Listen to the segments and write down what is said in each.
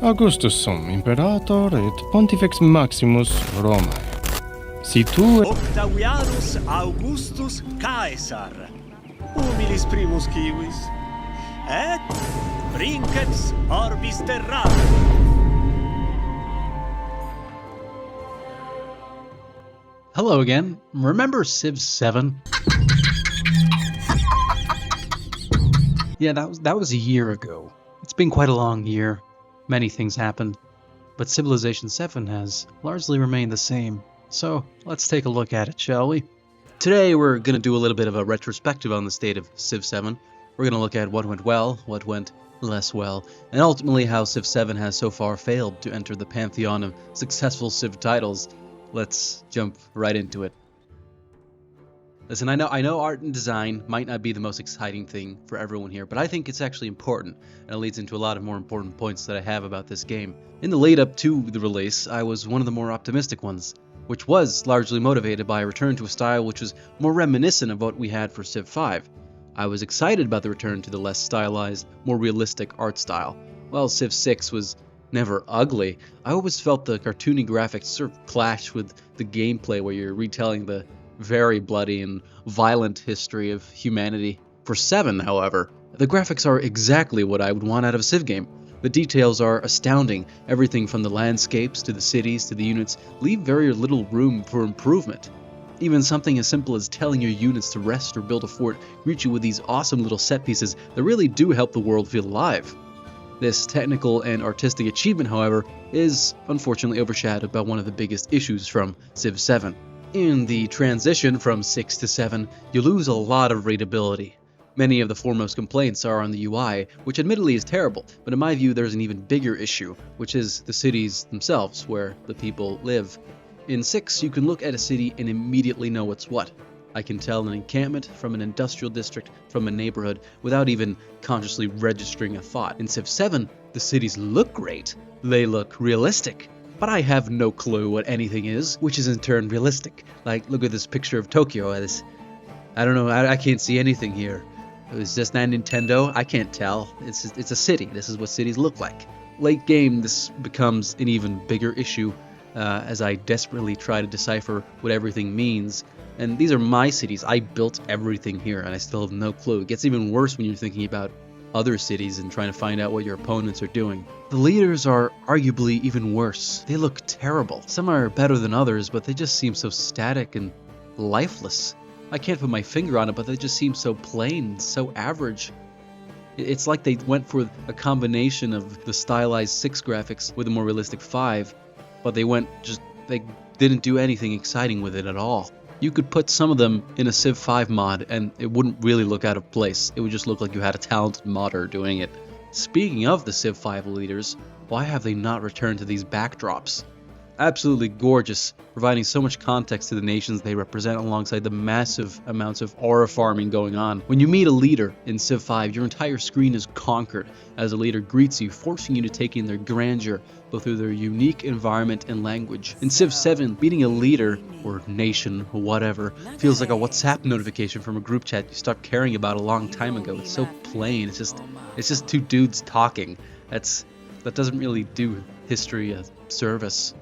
Augustus sum imperator et pontifex maximus Romae. Si tu Octavianus Augustus Caesar, humilis primus civis, et princeps orbis terrae. Hello again. Remember Civ 7? Yeah, that was a year ago. It's been quite a long year. Many things happened, but Civilization VII has largely remained the same. So let's take a look at it, shall we? Today we're going to do a little bit of a retrospective on the state of Civ 7. We're going to look at what went well, what went less well, and ultimately how Civ 7 has so far failed to enter the pantheon of successful Civ titles. Let's jump right into it. Listen, I know art and design might not be the most exciting thing for everyone here, but I think it's actually important, and it leads into a lot of more important points that I have about this game. In the lead up to the release, I was one of the more optimistic ones, which was largely motivated by a return to a style which was more reminiscent of what we had for Civ 5. I was excited about the return to the less stylized, more realistic art style. While Civ 6 was never ugly, I always felt the cartoony graphics sort of clash with the gameplay where you're retelling the very bloody and violent history of humanity. For 7, however, the graphics are exactly what I would want out of a Civ game. The details are astounding. Everything from the landscapes to the cities to the units leave very little room for improvement. Even something as simple as telling your units to rest or build a fort greets you with these awesome little set pieces that really do help the world feel alive. This technical and artistic achievement, however, is unfortunately overshadowed by one of the biggest issues from Civ 7. In the transition from 6 to 7, you lose a lot of readability. Many of the foremost complaints are on the UI, which admittedly is terrible, but in my view there's an even bigger issue, which is the cities themselves, where the people live. In 6, you can look at a city and immediately know what's what. I can tell an encampment from an industrial district from a neighborhood without even consciously registering a thought. In Civ 7, the cities look great. They look realistic. But I have no clue what anything is, which is in turn realistic. Like, look at this picture of Tokyo. I don't know, I can't see anything here. Is this not Nintendo? I can't tell. It's a city. This is what cities look like. Late game, this becomes an even bigger issue as I desperately try to decipher what everything means. And these are my cities. I built everything here, and I still have no clue. It gets even worse when you're thinking about other cities and trying to find out what your opponents are doing. The leaders are arguably even worse. They look terrible. Some are better than others, but they just seem so static and lifeless. I can't put my finger on it, but they just seem so plain, so average. It's like they went for a combination of the stylized 6 graphics with a more realistic 5, but they didn't do anything exciting with it at all. You could put some of them in a Civ 5 mod and it wouldn't really look out of place. It would just look like you had a talented modder doing it. Speaking of the Civ 5 leaders, why have they not returned to these backdrops? Absolutely gorgeous, providing so much context to the nations they represent alongside the massive amounts of aura farming going on. When you meet a leader in Civ 5, your entire screen is conquered as a leader greets you, forcing you to take in their grandeur, both through their unique environment and language. In Civ 7, meeting a leader, or nation, or whatever, feels like a WhatsApp notification from a group chat you stopped caring about a long time ago. It's so plain, it's just two dudes talking. That doesn't really do history a service.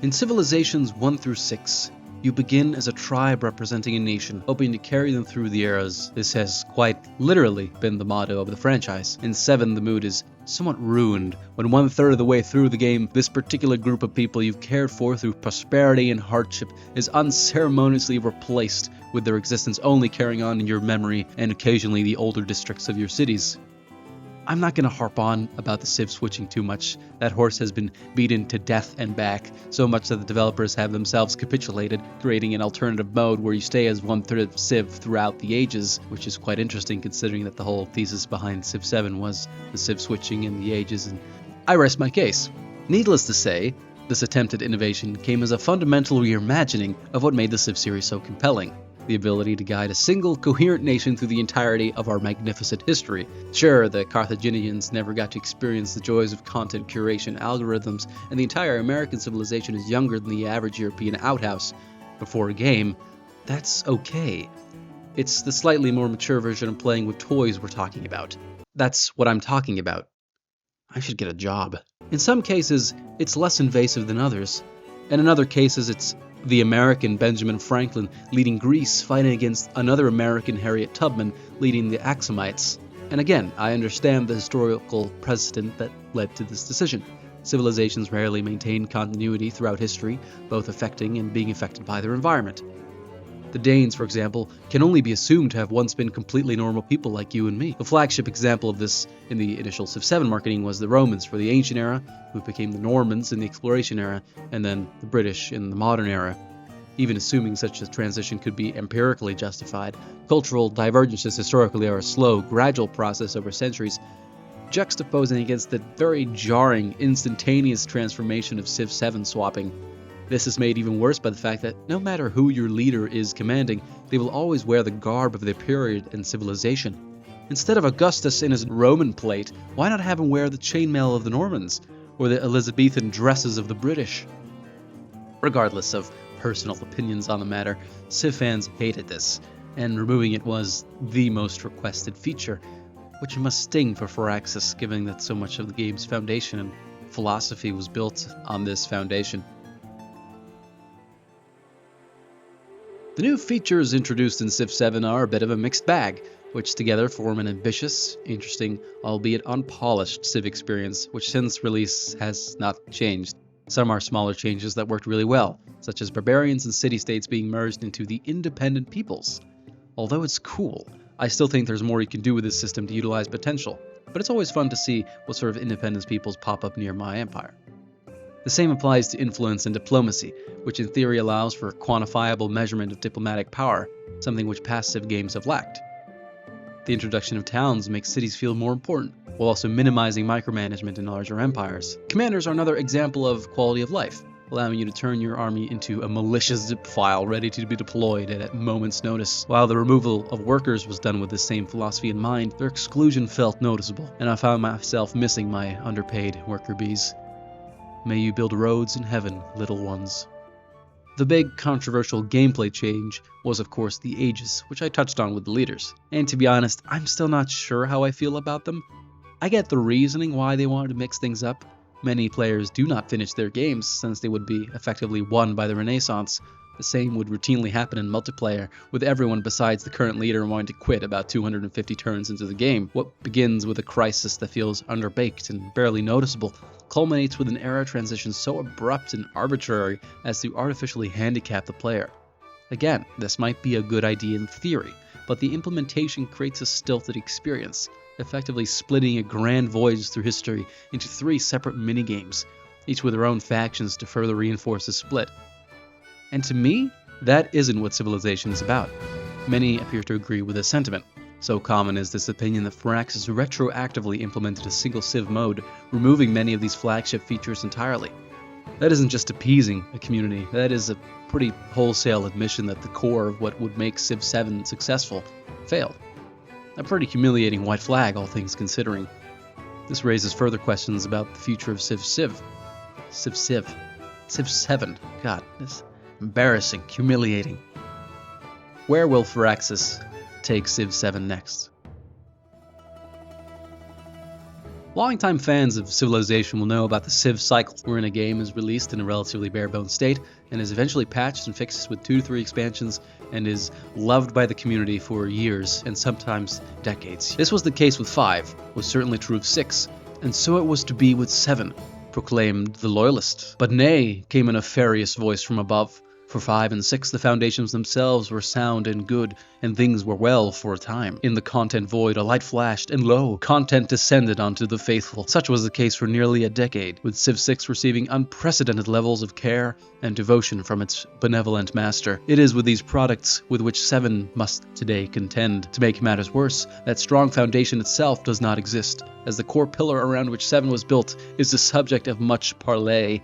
In Civilizations 1 through 6, you begin as a tribe representing a nation, hoping to carry them through the eras. This has quite literally been the motto of the franchise. In 7, the mood is somewhat ruined when 1/3 of the way through the game, this particular group of people you've cared for through prosperity and hardship is unceremoniously replaced, with their existence only carrying on in your memory and occasionally the older districts of your cities. I'm not going to harp on about the Civ switching too much. That horse has been beaten to death and back, so much that the developers have themselves capitulated, creating an alternative mode where you stay as 1/3 of Civ throughout the ages, which is quite interesting considering that the whole thesis behind Civ 7 was the Civ switching in the ages, and I rest my case. Needless to say, this attempted innovation came as a fundamental reimagining of what made the Civ series so compelling. The ability to guide a single, coherent nation through the entirety of our magnificent history. Sure, the Carthaginians never got to experience the joys of content curation algorithms, and the entire American civilization is younger than the average European outhouse. But for a game, that's okay. It's the slightly more mature version of playing with toys we're talking about. That's what I'm talking about. I should get a job. In some cases, it's less invasive than others, and in other cases it's the American Benjamin Franklin leading Greece fighting against another American Harriet Tubman leading the Axumites. And again, I understand the historical precedent that led to this decision. Civilizations rarely maintain continuity throughout history, both affecting and being affected by their environment. The Danes, for example, can only be assumed to have once been completely normal people like you and me. The flagship example of this in the initial Civ 7 marketing was the Romans for the ancient era, who became the Normans in the exploration era, and then the British in the modern era. Even assuming such a transition could be empirically justified, cultural divergences historically are a slow, gradual process over centuries, juxtaposing against the very jarring, instantaneous transformation of Civ 7 swapping. This is made even worse by the fact that no matter who your leader is commanding, they will always wear the garb of their period and civilization. Instead of Augustus in his Roman plate, why not have him wear the chainmail of the Normans, or the Elizabethan dresses of the British? Regardless of personal opinions on the matter, Civ fans hated this, and removing it was the most requested feature, which must sting for Firaxis, given that so much of the game's foundation and philosophy was built on this foundation. The new features introduced in Civ 7 are a bit of a mixed bag, which together form an ambitious, interesting, albeit unpolished Civ experience, which since release has not changed. Some are smaller changes that worked really well, such as barbarians and city-states being merged into the independent peoples. Although it's cool, I still think there's more you can do with this system to utilize potential, but it's always fun to see what sort of independence peoples pop up near my empire. The same applies to influence and diplomacy, which in theory allows for quantifiable measurement of diplomatic power, something which past Civ games have lacked. The introduction of towns makes cities feel more important, while also minimizing micromanagement in larger empires. Commanders are another example of quality of life, allowing you to turn your army into a malicious zip file ready to be deployed at a moment's notice. While the removal of workers was done with the same philosophy in mind, their exclusion felt noticeable, and I found myself missing my underpaid worker bees. May you build roads in heaven, little ones. The big controversial gameplay change was of course the ages, which I touched on with the leaders. And to be honest, I'm still not sure how I feel about them. I get the reasoning why they wanted to mix things up. Many players do not finish their games since they would be effectively won by the Renaissance. The same would routinely happen in multiplayer, with everyone besides the current leader wanting to quit about 250 turns into the game. What begins with a crisis that feels underbaked and barely noticeable culminates with an era transition so abrupt and arbitrary as to artificially handicap the player. Again, this might be a good idea in theory, but the implementation creates a stilted experience, effectively splitting a grand voyage through history into 3 separate minigames, each with their own factions to further reinforce the split. And to me, that isn't what Civilization is about. Many appear to agree with this sentiment. So common is this opinion that Firaxis retroactively implemented a single Civ mode, removing many of these flagship features entirely. That isn't just appeasing a community, that is a pretty wholesale admission that the core of what would make Civ 7 successful failed. A pretty humiliating white flag, all things considering. This raises further questions about the future of Civ 7. God, this embarrassing, humiliating. Where will Firaxis take Civ 7 next? Longtime fans of Civilization will know about the Civ cycle, wherein a game is released in a relatively bare-bones state and is eventually patched and fixed with 2 to 3 expansions and is loved by the community for years and sometimes decades. This was the case with 5, was certainly true of 6, and so it was to be with 7, proclaimed the loyalist. But nay, came a nefarious voice from above. For 5 and 6, the foundations themselves were sound and good, and things were well for a time. In the content void, a light flashed, and lo, content descended onto the faithful. Such was the case for nearly a decade, with Civ 6 receiving unprecedented levels of care and devotion from its benevolent master. It is with these products with which 7 must today contend. To make matters worse, that strong foundation itself does not exist, as the core pillar around which 7 was built is the subject of much parley.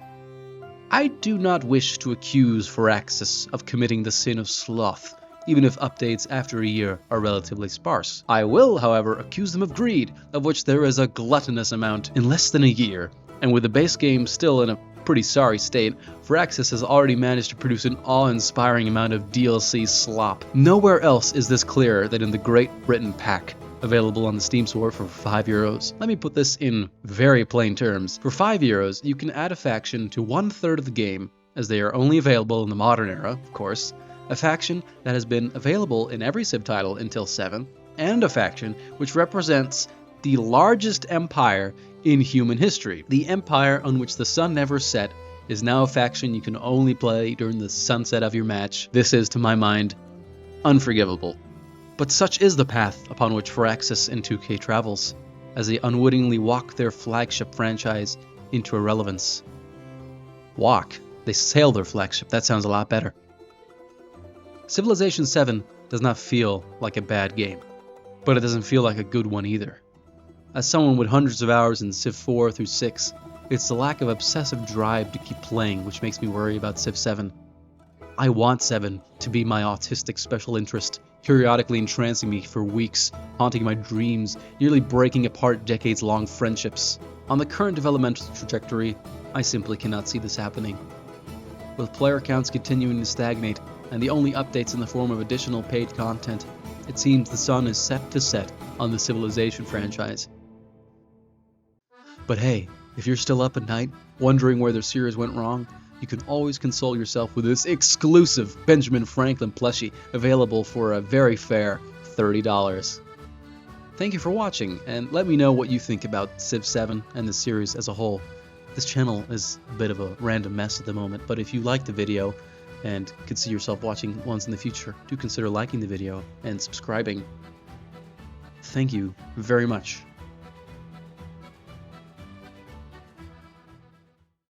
I do not wish to accuse Firaxis of committing the sin of sloth, even if updates after a year are relatively sparse. I will, however, accuse them of greed, of which there is a gluttonous amount in less than a year, and with the base game still in a pretty sorry state, Firaxis has already managed to produce an awe-inspiring amount of DLC slop. Nowhere else is this clearer than in the Great Britain pack. available on the Steam store for €5. Let me put this in very plain terms. For €5, you can add a faction to 1/3 of the game, as they are only available in the modern era, of course, a faction that has been available in every Civ title until 7, and a faction which represents the largest empire in human history. The empire on which the sun never set is now a faction you can only play during the sunset of your match. This is, to my mind, unforgivable. But such is the path upon which Firaxis and 2K travels, as they unwittingly walk their flagship franchise into irrelevance. Walk? They sail their flagship, that sounds a lot better. Civilization VII does not feel like a bad game, but it doesn't feel like a good one either. As someone with hundreds of hours in Civ 4 through 6, it's the lack of obsessive drive to keep playing which makes me worry about Civ 7. I want 7 to be my autistic special interest, periodically entrancing me for weeks, haunting my dreams, nearly breaking apart decades-long friendships. On the current developmental trajectory, I simply cannot see this happening. With player counts continuing to stagnate, and the only updates in the form of additional paid content, it seems the sun is set to set on the Civilization franchise. But hey, if you're still up at night, wondering where the series went wrong, you can always console yourself with this exclusive Benjamin Franklin plushie, available for a very fair $30. Thank you for watching, and let me know what you think about Civ 7 and the series as a whole. This channel is a bit of a random mess at the moment, but if you liked the video and could see yourself watching ones in the future, do consider liking the video and subscribing. Thank you very much.